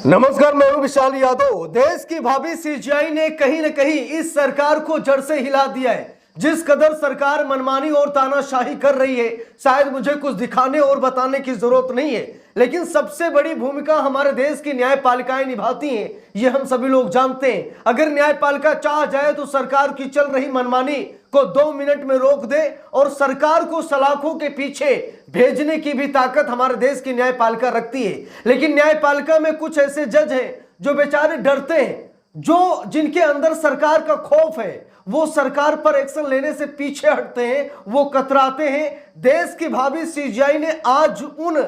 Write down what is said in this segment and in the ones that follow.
नमस्कार, मैं हूं विशाल यादव। देश की भावी सीजीआई ने कहीं न कहीं इस सरकार को जड़ से हिला दिया है। जिस कदर सरकार मनमानी और तानाशाही कर रही है, शायद मुझे कुछ दिखाने और बताने की जरूरत नहीं है, लेकिन सबसे बड़ी भूमिका हमारे देश की न्यायपालिकाएं निभाती हैं, ये हम सभी लोग जानते हैं। अगर न्यायपालिका चाह जाए तो सरकार की चल रही मनमानी को 2 मिनट में रोक दे और सरकार को सलाखों के पीछे भेजने की भी ताकत हमारे देश की न्यायपालिका रखती है। लेकिन न्यायपालिका में कुछ ऐसे जज हैं जो बेचारे डरते हैं, जो जिनके अंदर सरकार का खौफ है, वो सरकार पर एक्शन लेने से पीछे हटते हैं, वो कतराते हैं। देश की भावी सीजीआई ने आज उन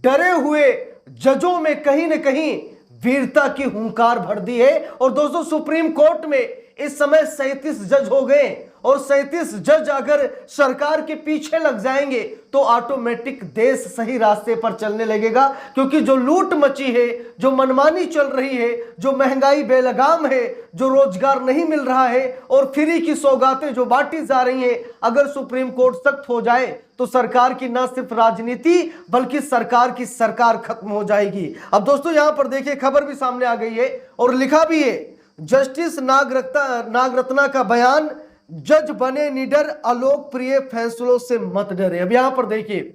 डरे हुए जजों में कहीं न कहीं वीरता की हुंकार भर दी है। और दोस्तों, सुप्रीम कोर्ट में इस समय 37 जज हो गए और 37 जज अगर सरकार के पीछे लग जाएंगे तो ऑटोमेटिक देश सही रास्ते पर चलने लगेगा। क्योंकि जो लूट मची है, जो मनमानी चल रही है, जो महंगाई बेलगाम है, जो रोजगार नहीं मिल रहा है और फ्री की सौगातें जो बांटी जा रही हैं, अगर सुप्रीम कोर्ट सख्त हो जाए तो सरकार की ना सिर्फ राजनीति बल्कि सरकार की सरकार खत्म हो जाएगी। अब दोस्तों, यहां पर देखिए, खबर भी सामने आ गई है और लिखा भी है, जस्टिस नागरत्ना का बयान, जज बने निडर, अलोकप्रिय फैसलों से मत डरे। अब यहां पर देखिए,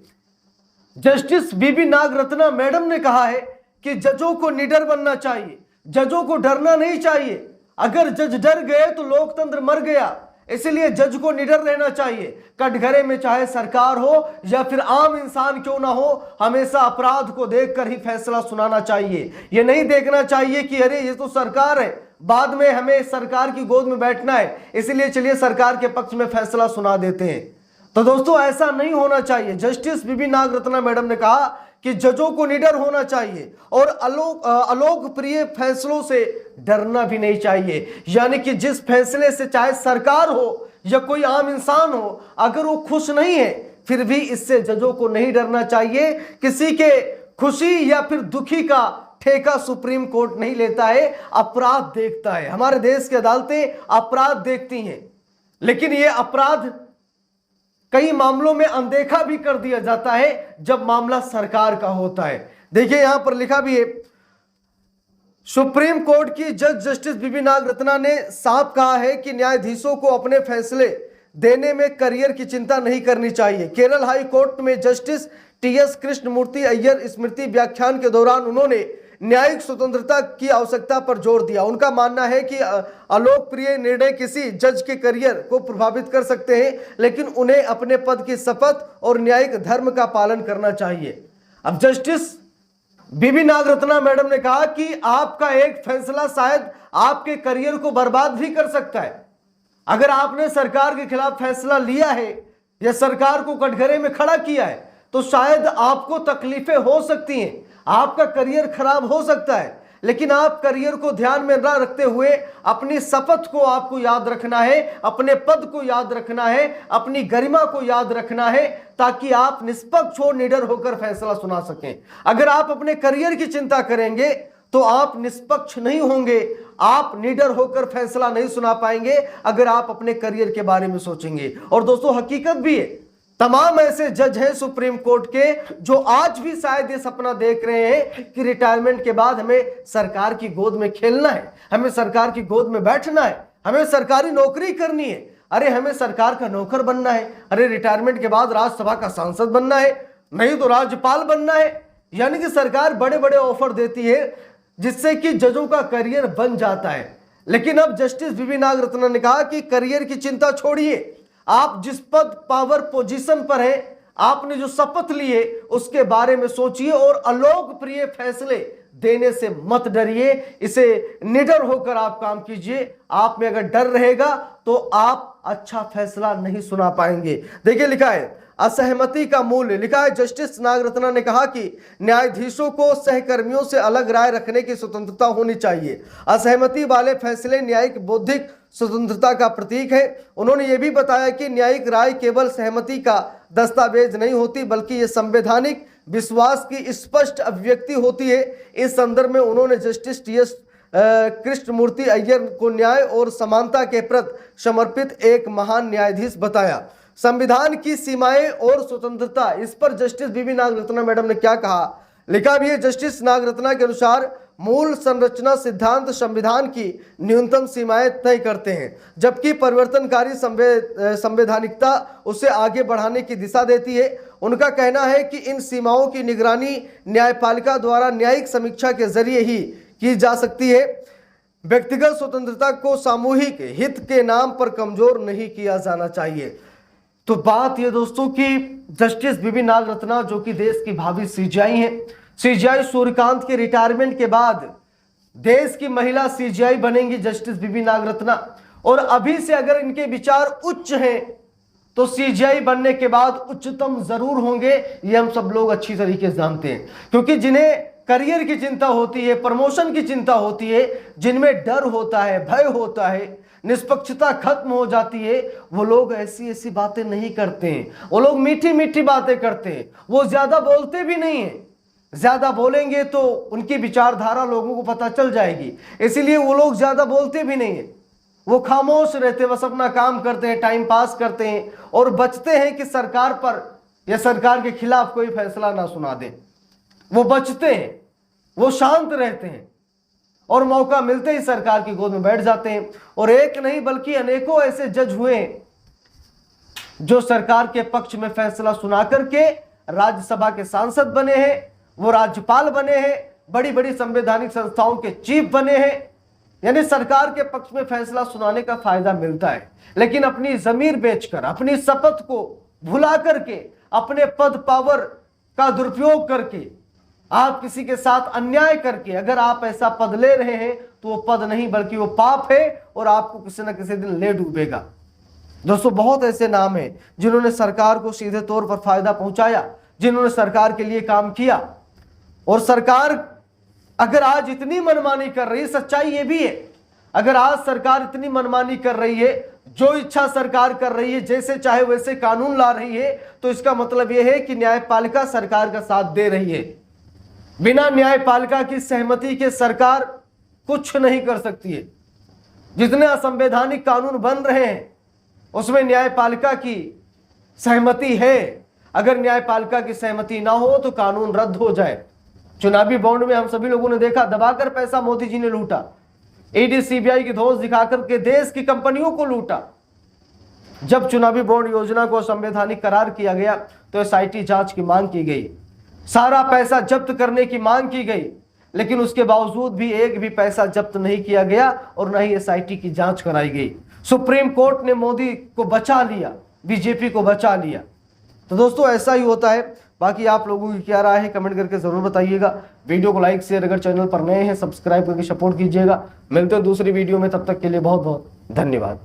जस्टिस बीबी नागरत्ना मैडम ने कहा है कि जजों को निडर बनना चाहिए, जजों को डरना नहीं चाहिए। अगर जज डर गए तो लोकतंत्र मर गया, इसलिए जज को निडर रहना चाहिए। कटघरे में चाहे सरकार हो या फिर आम इंसान क्यों ना हो, हमेशा अपराध को देखकर ही फैसला सुनाना चाहिए। ये नहीं देखना चाहिए कि अरे ये तो सरकार है, बाद में हमें सरकार की गोद में बैठना है, इसलिए चलिए सरकार के पक्ष में फैसला सुना देते हैं। तो दोस्तों, ऐसा नहीं होना चाहिए। जस्टिस बीबी नागरत्ना मैडम ने कहा कि जजों को निडर होना चाहिए और अलोकप्रिय फैसलों से डरना भी नहीं चाहिए। यानी कि जिस फैसले से चाहे सरकार हो या कोई आम इंसान हो, अगर वो खुश नहीं है फिर भी इससे जजों को नहीं डरना चाहिए। किसी के खुशी या फिर दुखी का ठेका सुप्रीम कोर्ट नहीं लेता है, अपराध देखता है। हमारे देश की अदालतें अपराध देखती हैं, लेकिन ये अपराध कई मामलों में अनदेखा भी कर दिया जाता है जब मामला सरकार का होता है। देखिए, यहां पर लिखा भी है, सुप्रीम कोर्ट की जज जस्टिस बीबी नागरत्ना ने साफ कहा है कि न्यायाधीशों को अपने फैसले देने में करियर की चिंता नहीं करनी चाहिए। केरल हाई कोर्ट में जस्टिस टीएस कृष्णमूर्ति अय्यर स्मृति व्याख्यान के दौरान उन्होंने न्यायिक स्वतंत्रता की आवश्यकता पर जोर दिया। उनका मानना है कि अलोकप्रिय निर्णय किसी जज के करियर को प्रभावित कर सकते हैं, लेकिन उन्हें अपने पद की शपथ और न्यायिक धर्म का पालन करना चाहिए। अब जस्टिस बीबी नागरत्ना मैडम ने कहा कि आपका एक फैसला शायद आपके करियर को बर्बाद भी कर सकता है। अगर आपने सरकार के खिलाफ फैसला लिया है या सरकार को कटघरे में खड़ा किया है तो शायद आपको तकलीफें हो सकती हैं, आपका करियर खराब हो सकता है, लेकिन आप करियर को ध्यान में न रखते हुए अपनी शपथ को आपको याद रखना है, अपने पद को याद रखना है, अपनी गरिमा को याद रखना है, ताकि आप निष्पक्ष और निडर होकर फैसला सुना सकें। अगर आप अपने करियर की चिंता करेंगे तो आप निष्पक्ष नहीं होंगे, आप निडर होकर फैसला नहीं सुना पाएंगे अगर आप अपने करियर के बारे में सोचेंगे। और दोस्तों, हकीकत भी है, तमाम ऐसे जज हैं सुप्रीम कोर्ट के जो आज भी शायद ये सपना देख रहे हैं कि रिटायरमेंट के बाद हमें सरकार की गोद में खेलना है, हमें सरकार की गोद में बैठना है, हमें सरकारी नौकरी करनी है, अरे हमें सरकार का नौकर बनना है, अरे रिटायरमेंट के बाद राज्यसभा का सांसद बनना है, नहीं तो राज्यपाल बनना है। यानी कि सरकार बड़े बड़े ऑफर देती है जिससे कि जजों का करियर बन जाता है। लेकिन अब जस्टिस बीबी नागरत्ना ने कहा कि करियर की चिंता छोड़िए, आप जिस पद पावर पोजीशन पर हैं, आपने जो शपथ लिए उसके बारे में सोचिए और अलोकप्रिय फैसले देने से मत डरिए, इसे निडर होकर आप काम कीजिए। आप में अगर डर रहेगा तो आप अच्छा फैसला नहीं सुना पाएंगे। देखिए, लिखा है असहमति का मूल्य। लिखा है, जस्टिस नागरत्ना ने कहा कि न्यायाधीशों को सहकर्मियों से अलग राय रखने की स्वतंत्रता होनी चाहिए। असहमति वाले फैसले न्यायिक बौद्धिक स्वतंत्रता का प्रतीक है। उन्होंने ये भी बताया कि न्यायिक राय केवल सहमति का दस्तावेज नहीं होती, बल्कि ये संवैधानिक विश्वास की स्पष्ट अभिव्यक्ति होती है। इस संदर्भ में उन्होंने जस्टिस टीएस कृष्णमूर्ति अय्यर को न्याय और समानता के प्रति समर्पित एक महान न्यायाधीश बताया। संविधान की सीमाएं और स्वतंत्रता, इस पर जस्टिस बीबी नागरत्ना मैडम ने क्या कहा, लिखा भी है, जस्टिस नागरत्ना के अनुसार मूल संरचना सिद्धांत संविधान की न्यूनतम सीमाएं तय करते हैं, जबकि परिवर्तनकारी संवैधानिकता उसे आगे बढ़ाने की दिशा देती है। उनका कहना है कि इन सीमाओं की निगरानी न्यायपालिका द्वारा न्यायिक समीक्षा के जरिए ही की जा सकती है। व्यक्तिगत स्वतंत्रता को सामूहिक हित के नाम पर कमजोर नहीं किया जाना चाहिए। तो बात ये दोस्तों कि जस्टिस बीबी नागरत्ना जो कि देश की भावी सीजीआई हैं, सीजीआई सूर्यकांत के रिटायरमेंट के बाद देश की महिला सीजीआई बनेंगी जस्टिस बीबी नागरत्ना। और अभी से अगर इनके विचार उच्च हैं तो सीजीआई बनने के बाद उच्चतम जरूर होंगे, ये हम सब लोग अच्छी तरीके से जानते हैं। क्योंकि जिन्हें करियर की चिंता होती है, प्रमोशन की चिंता होती है, जिनमें डर होता है, भय होता है, निष्पक्षता खत्म हो जाती है, वो लोग ऐसी ऐसी बातें नहीं करते हैं। वो लोग मीठी मीठी बातें करते हैं, वो ज्यादा बोलते भी नहीं है। ज्यादा बोलेंगे तो उनकी विचारधारा लोगों को पता चल जाएगी, इसीलिए वो लोग ज्यादा बोलते भी नहीं है। वो खामोश रहते, बस अपना काम करते हैं, टाइम पास करते हैं और बचते हैं कि सरकार पर या सरकार के खिलाफ कोई फैसला ना सुना दे। वो बचते हैं, वो शांत रहते हैं और मौका मिलते ही सरकार की गोद में बैठ जाते हैं। और एक नहीं बल्कि अनेकों ऐसे जज हुए जो सरकार के पक्ष में फैसला सुना करके राज्यसभा के सांसद बने हैं, वो राज्यपाल बने हैं, बड़ी बड़ी संवैधानिक संस्थाओं के चीफ बने हैं। यानी सरकार के पक्ष में फैसला सुनाने का फायदा मिलता है, लेकिन अपनी जमीर बेचकर, अपनी शपथ को भुला करके, अपने पद पावर का दुरुपयोग करके, आप किसी के साथ अन्याय करके अगर आप ऐसा पद ले रहे हैं तो वो पद नहीं बल्कि वो पाप है और आपको किसी न किसी दिन ले डूबेगा। दोस्तों बहुत ऐसे नाम हैं जिन्होंने सरकार को सीधे तौर पर फायदा पहुंचाया, जिन्होंने सरकार के लिए काम किया। और सरकार अगर आज इतनी मनमानी कर रही है, सच्चाई ये भी है, अगर आज सरकार इतनी मनमानी कर रही है, जो इच्छा सरकार कर रही है, जैसे चाहे वैसे कानून ला रही है, तो इसका मतलब यह है कि न्यायपालिका सरकार का साथ दे रही है। बिना न्यायपालिका की सहमति के सरकार कुछ नहीं कर सकती है। जितने असंवैधानिक कानून बन रहे हैं उसमें न्यायपालिका की सहमति है। अगर न्यायपालिका की सहमति ना हो तो कानून रद्द हो जाए। चुनावी बॉन्ड में हम सभी लोगों ने देखा, दबाकर पैसा मोदी जी ने लूटा, ईडी सीबीआई की धौंस दिखाकर के देश की कंपनियों को लूटा। जब चुनावी बॉन्ड योजना को असंवैधानिक करार किया गया तो एसआईटी जांच की मांग की गई, सारा पैसा जब्त करने की मांग की गई, लेकिन उसके बावजूद भी एक भी पैसा जब्त नहीं किया गया और न ही एसआईटी की जांच कराई गई। सुप्रीम कोर्ट ने मोदी को बचा लिया, बीजेपी को बचा लिया। तो दोस्तों ऐसा ही होता है। बाकी आप लोगों की क्या राय है कमेंट करके जरूर बताइएगा। वीडियो को लाइक शेयर, अगर चैनल पर नए हैं सब्सक्राइब करके सपोर्ट कीजिएगा। मिलते हैं दूसरी वीडियो में, तब तक के लिए बहुत बहुत धन्यवाद।